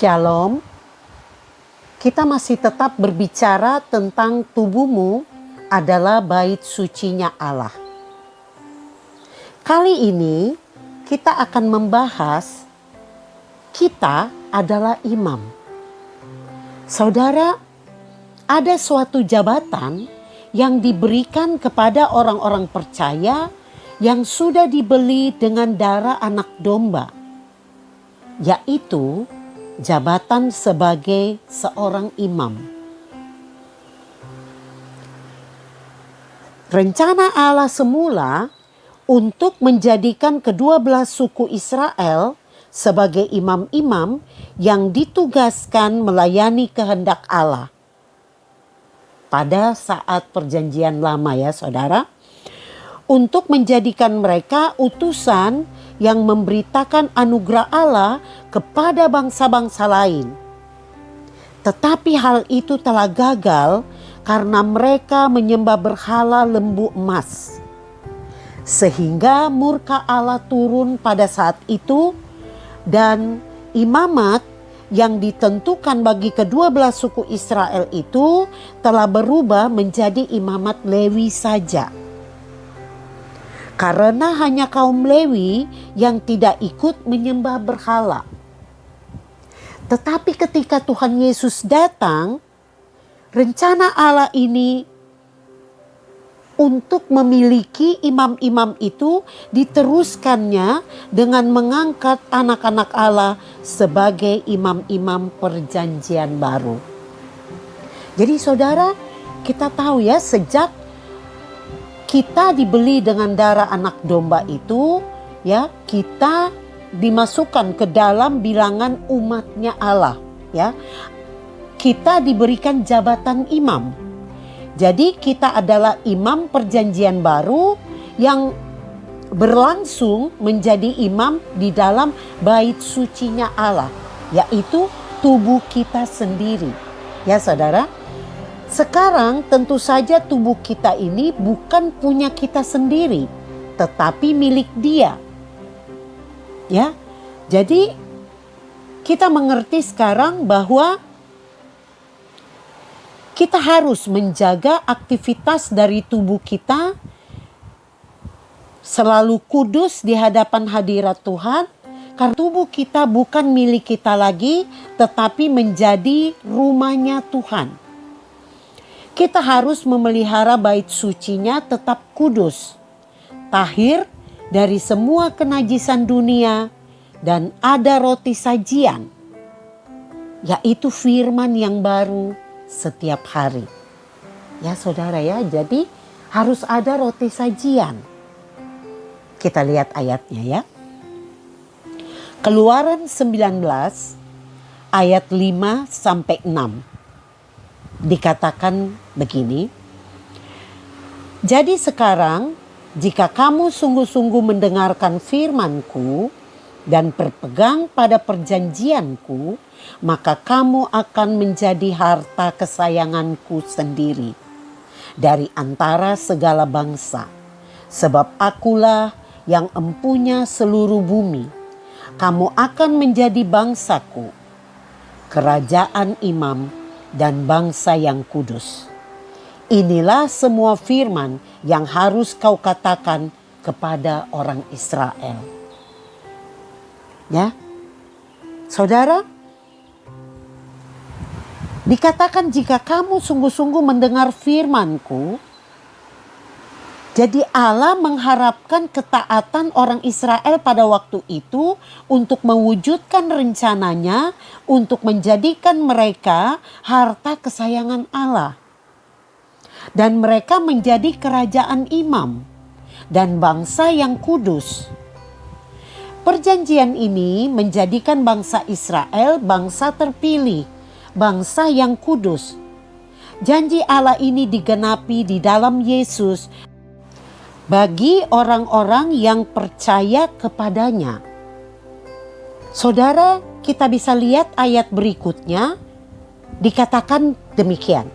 Shalom, kita masih tetap berbicara tentang tubuhmu adalah bait sucinya Allah. Kali ini kita akan membahas kita adalah imam. Saudara, ada suatu jabatan yang diberikan kepada orang-orang percaya yang sudah dibeli dengan darah anak domba, yaitu jabatan sebagai seorang imam. Rencana Allah semula untuk menjadikan kedua belah suku Israel sebagai imam-imam yang ditugaskan melayani kehendak Allah. Pada saat perjanjian lama ya saudara, untuk menjadikan mereka utusan yang memberitakan anugerah Allah kepada bangsa-bangsa lain. Tetapi hal itu telah gagal karena mereka menyembah berhala lembu emas. Sehingga murka Allah turun pada saat itu dan imamat yang ditentukan bagi kedua belah suku Israel itu telah berubah menjadi imamat Lewi saja. Karena hanya kaum Lewi yang tidak ikut menyembah berhala. Tetapi ketika Tuhan Yesus datang, rencana Allah ini untuk memiliki imam-imam itu diteruskannya dengan mengangkat anak-anak Allah sebagai imam-imam perjanjian baru. Jadi saudara, kita tahu ya, sejak kita dibeli dengan darah anak domba itu, ya, kita dimasukkan ke dalam bilangan umatnya Allah, ya. Kita diberikan jabatan imam. Jadi kita adalah imam perjanjian baru yang berlangsung menjadi imam di dalam bait sucinya Allah, yaitu tubuh kita sendiri. Ya saudara, sekarang tentu saja tubuh kita ini bukan punya kita sendiri, tetapi milik Dia. Ya, jadi kita mengerti sekarang bahwa kita harus menjaga aktivitas dari tubuh kita selalu kudus di hadapan hadirat Tuhan, karena tubuh kita bukan milik kita lagi, tetapi menjadi rumahnya Tuhan. Kita harus memelihara bait sucinya tetap kudus, tahir dari semua kenajisan dunia, dan ada roti sajian, yaitu firman yang baru setiap hari. Ya saudara ya, jadi harus ada roti sajian. Kita lihat ayatnya ya. Keluaran 19 ayat 5 sampai 6. Dikatakan begini. Jadi sekarang jika kamu sungguh-sungguh mendengarkan firman-Ku dan berpegang pada perjanjian-Ku, maka kamu akan menjadi harta kesayangan-Ku sendiri dari antara segala bangsa. Sebab Akulah yang empunya seluruh bumi. Kamu akan menjadi bangsa-Ku, kerajaan imam dan bangsa yang kudus. Inilah semua firman yang harus kau katakan kepada orang Israel. Ya, saudara, dikatakan jika kamu sungguh-sungguh mendengar firman-Ku, jadi Allah mengharapkan ketaatan orang Israel pada waktu itu untuk mewujudkan rencananya untuk menjadikan mereka harta kesayangan Allah. Dan mereka menjadi kerajaan imam dan bangsa yang kudus. Perjanjian ini menjadikan bangsa Israel bangsa terpilih, bangsa yang kudus. Janji Allah ini digenapi di dalam Yesus bagi orang-orang yang percaya kepadanya. Saudara, kita bisa lihat ayat berikutnya, dikatakan demikian.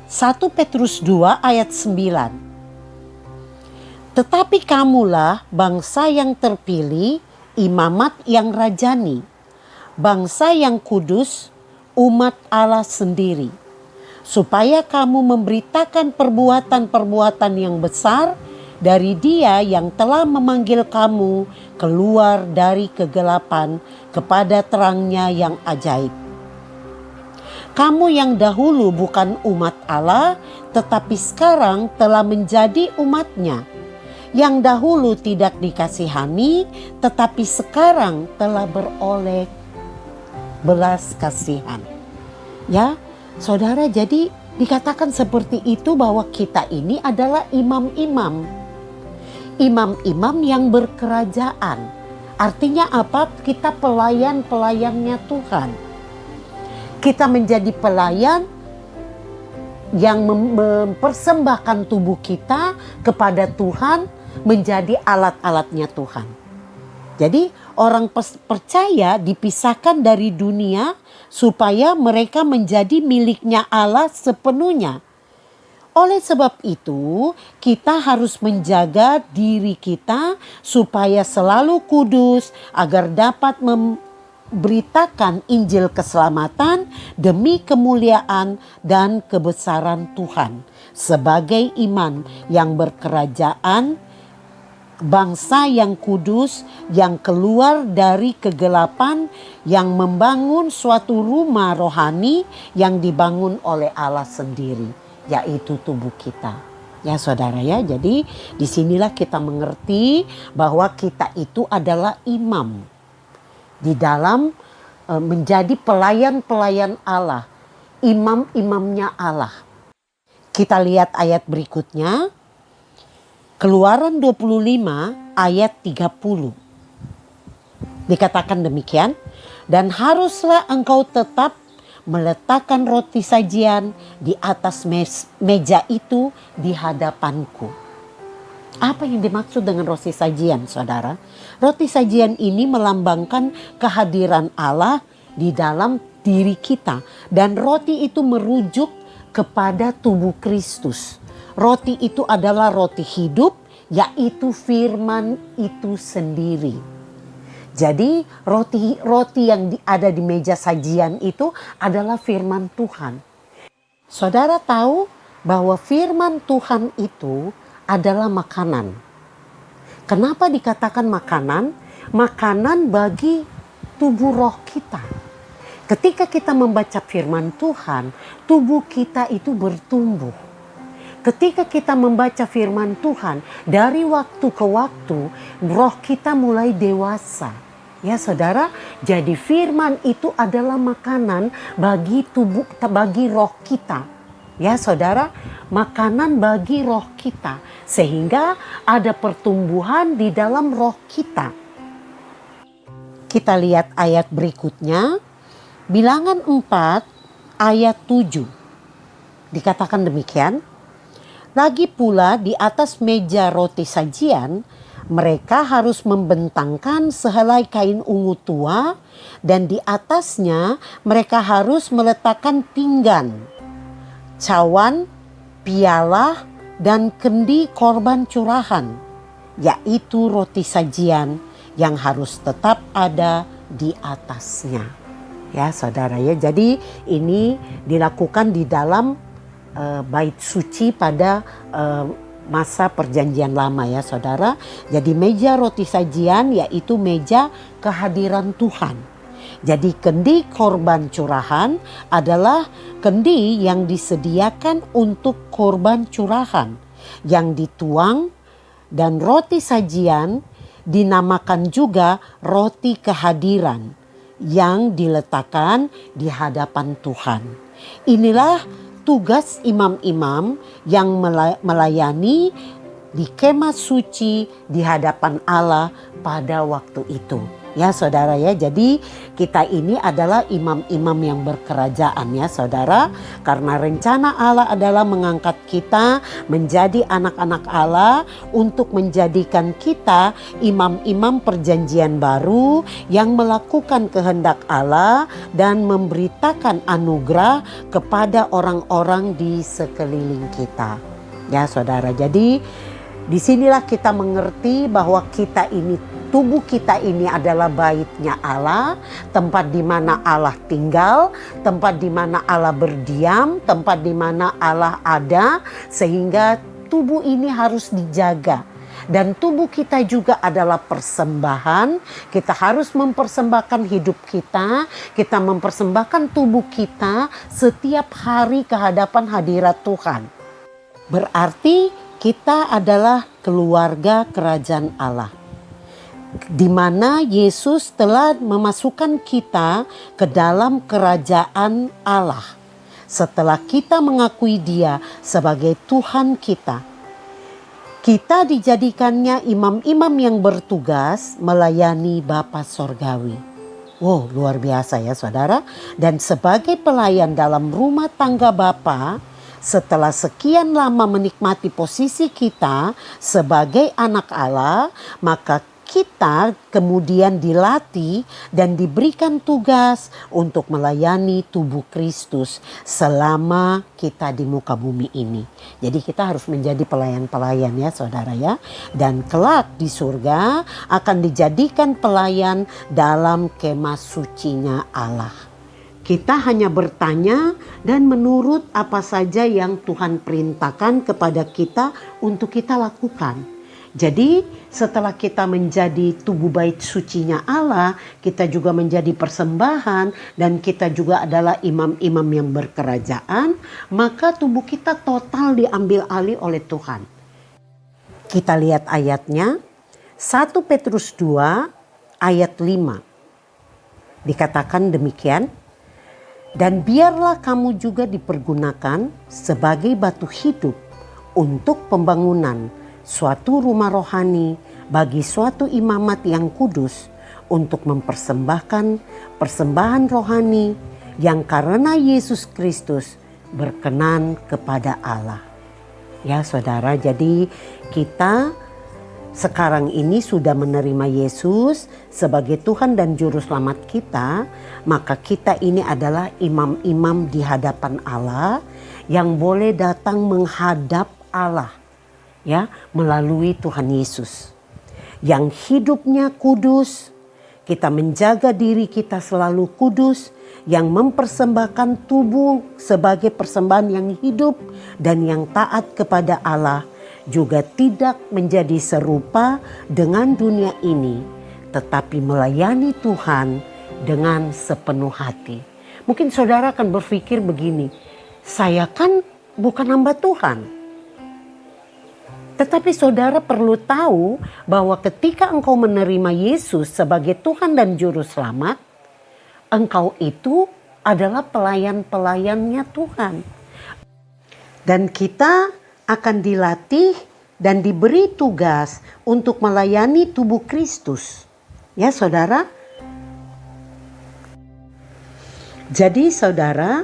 1 Petrus 2 ayat 9. Tetapi kamulah bangsa yang terpilih, imamat yang rajani, bangsa yang kudus, umat Allah sendiri, supaya kamu memberitakan perbuatan-perbuatan yang besar dari Dia yang telah memanggil kamu keluar dari kegelapan kepada terangnya yang ajaib. Kamu yang dahulu bukan umat Allah, tetapi sekarang telah menjadi umat-Nya. Yang dahulu tidak dikasihani, tetapi sekarang telah beroleh belas kasihan. Ya, saudara, jadi dikatakan seperti itu bahwa kita ini adalah imam-imam. Imam-imam yang berkerajaan. Artinya apa? Kita pelayan-pelayannya Tuhan. Kita menjadi pelayan yang mempersembahkan tubuh kita kepada Tuhan, menjadi alat-alatnya Tuhan. Jadi orang percaya dipisahkan dari dunia supaya mereka menjadi miliknya Allah sepenuhnya. Oleh sebab itu, kita harus menjaga diri kita supaya selalu kudus agar dapat memberitakan Injil keselamatan demi kemuliaan dan kebesaran Tuhan sebagai iman yang berkerajaan, bangsa yang kudus yang keluar dari kegelapan, yang membangun suatu rumah rohani yang dibangun oleh Allah sendiri, yaitu tubuh kita. Ya saudara ya, jadi disinilah kita mengerti bahwa kita itu adalah imam di dalam menjadi pelayan-pelayan Allah, imam-imamnya Allah. Kita lihat ayat berikutnya, Keluaran 25 ayat 30. Dikatakan demikian, dan haruslah engkau tetap meletakkan roti sajian di atas meja itu di hadapanku. Apa yang dimaksud dengan roti sajian, saudara? Roti sajian ini melambangkan kehadiran Allah di dalam diri kita. Dan roti itu merujuk kepada tubuh Kristus. Roti itu adalah roti hidup, yaitu firman itu sendiri. Jadi roti yang ada di meja sajian itu adalah firman Tuhan. Saudara tahu bahwa firman Tuhan itu adalah makanan. Kenapa dikatakan makanan? Makanan bagi tubuh roh kita. Ketika kita membaca firman Tuhan, tubuh kita itu bertumbuh. Ketika kita membaca firman Tuhan, dari waktu ke waktu, roh kita mulai dewasa. Ya saudara, jadi firman itu adalah makanan bagi tubuh, bagi roh kita. Ya saudara, makanan bagi roh kita. Sehingga ada pertumbuhan di dalam roh kita. Kita lihat ayat berikutnya, Bilangan 4 ayat 7. Dikatakan demikian, lagi pula di atas meja roti sajian, mereka harus membentangkan sehelai kain ungu tua, dan di atasnya mereka harus meletakkan pinggan, cawan, piala, dan kendi korban curahan, yaitu roti sajian yang harus tetap ada di atasnya. Ya saudara ya, jadi ini dilakukan di dalam bait suci pada masa perjanjian lama ya saudara. Jadi meja roti sajian yaitu meja kehadiran Tuhan. Jadi kendi korban curahan adalah kendi yang disediakan untuk korban curahan yang dituang, dan roti sajian dinamakan juga roti kehadiran yang diletakkan di hadapan Tuhan. Inilah tugas imam-imam yang melayani di kemah suci di hadapan Allah pada waktu itu. Ya saudara ya, jadi kita ini adalah imam-imam yang berkerajaan ya saudara. Karena rencana Allah adalah mengangkat kita menjadi anak-anak Allah untuk menjadikan kita imam-imam perjanjian baru yang melakukan kehendak Allah dan memberitakan anugerah kepada orang-orang di sekeliling kita. Ya saudara, jadi disinilah kita mengerti bahwa kita ini tubuh kita ini adalah baitnya Allah, tempat di mana Allah tinggal, tempat di mana Allah berdiam, tempat di mana Allah ada, sehingga tubuh ini harus dijaga. Dan tubuh kita juga adalah persembahan. Kita harus mempersembahkan hidup kita. Kita mempersembahkan tubuh kita setiap hari ke hadapan hadirat Tuhan. Berarti kita adalah keluarga kerajaan Allah, di mana Yesus telah memasukkan kita ke dalam kerajaan Allah setelah kita mengakui Dia sebagai Tuhan kita. Kita dijadikannya imam-imam yang bertugas melayani Bapa Sorgawi. Wow, luar biasa ya saudara. Dan sebagai pelayan dalam rumah tangga Bapa, setelah sekian lama menikmati posisi kita sebagai anak Allah, maka kita kemudian dilatih dan diberikan tugas untuk melayani tubuh Kristus selama kita di muka bumi ini. Jadi kita harus menjadi pelayan-pelayan ya saudara ya. Dan kelak di surga akan dijadikan pelayan dalam kemah sucinya Allah. Kita hanya bertanya dan menurut apa saja yang Tuhan perintahkan kepada kita untuk kita lakukan. Jadi setelah kita menjadi tubuh bait sucinya Allah, kita juga menjadi persembahan dan kita juga adalah imam-imam yang berkerajaan, maka tubuh kita total diambil alih oleh Tuhan. Kita lihat ayatnya, 1 Petrus 2 ayat 5. Dikatakan demikian, dan biarlah kamu juga dipergunakan sebagai batu hidup untuk pembangunan suatu rumah rohani bagi suatu imamat yang kudus, untuk mempersembahkan persembahan rohani yang karena Yesus Kristus berkenan kepada Allah. Ya saudara, jadi kita sekarang ini sudah menerima Yesus sebagai Tuhan dan Juru Selamat kita, maka kita ini adalah imam-imam di hadapan Allah yang boleh datang menghadap Allah. Ya, melalui Tuhan Yesus yang hidupnya kudus. Kita menjaga diri kita selalu kudus, yang mempersembahkan tubuh sebagai persembahan yang hidup dan yang taat kepada Allah, juga tidak menjadi serupa dengan dunia ini, tetapi melayani Tuhan dengan sepenuh hati. Mungkin saudara akan berpikir begini, saya kan bukan hamba Tuhan. Tetapi saudara perlu tahu bahwa ketika engkau menerima Yesus sebagai Tuhan dan Juru Selamat, engkau itu adalah pelayan-pelayannya Tuhan. Dan kita akan dilatih dan diberi tugas untuk melayani tubuh Kristus. Ya saudara. Jadi saudara,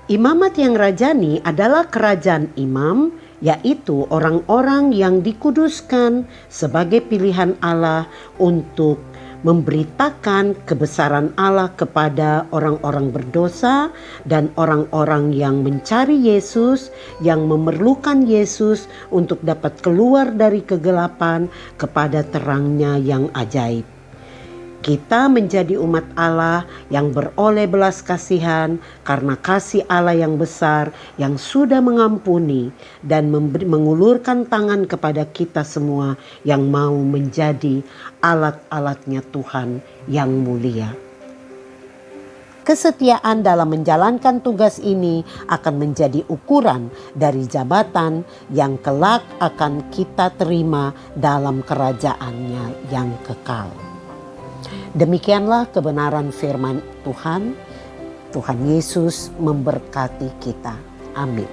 imamat yang rajani adalah kerajaan imam, yaitu orang-orang yang dikuduskan sebagai pilihan Allah untuk memberitakan kebesaran Allah kepada orang-orang berdosa dan orang-orang yang mencari Yesus, yang memerlukan Yesus untuk dapat keluar dari kegelapan kepada terangnya yang ajaib. Kita menjadi umat Allah yang beroleh belas kasihan karena kasih Allah yang besar yang sudah mengampuni dan mengulurkan tangan kepada kita semua yang mau menjadi alat-alatnya Tuhan yang mulia. Kesetiaan dalam menjalankan tugas ini akan menjadi ukuran dari jabatan yang kelak akan kita terima dalam kerajaannya yang kekal. Demikianlah kebenaran firman Tuhan. Tuhan Yesus memberkati kita. Amin.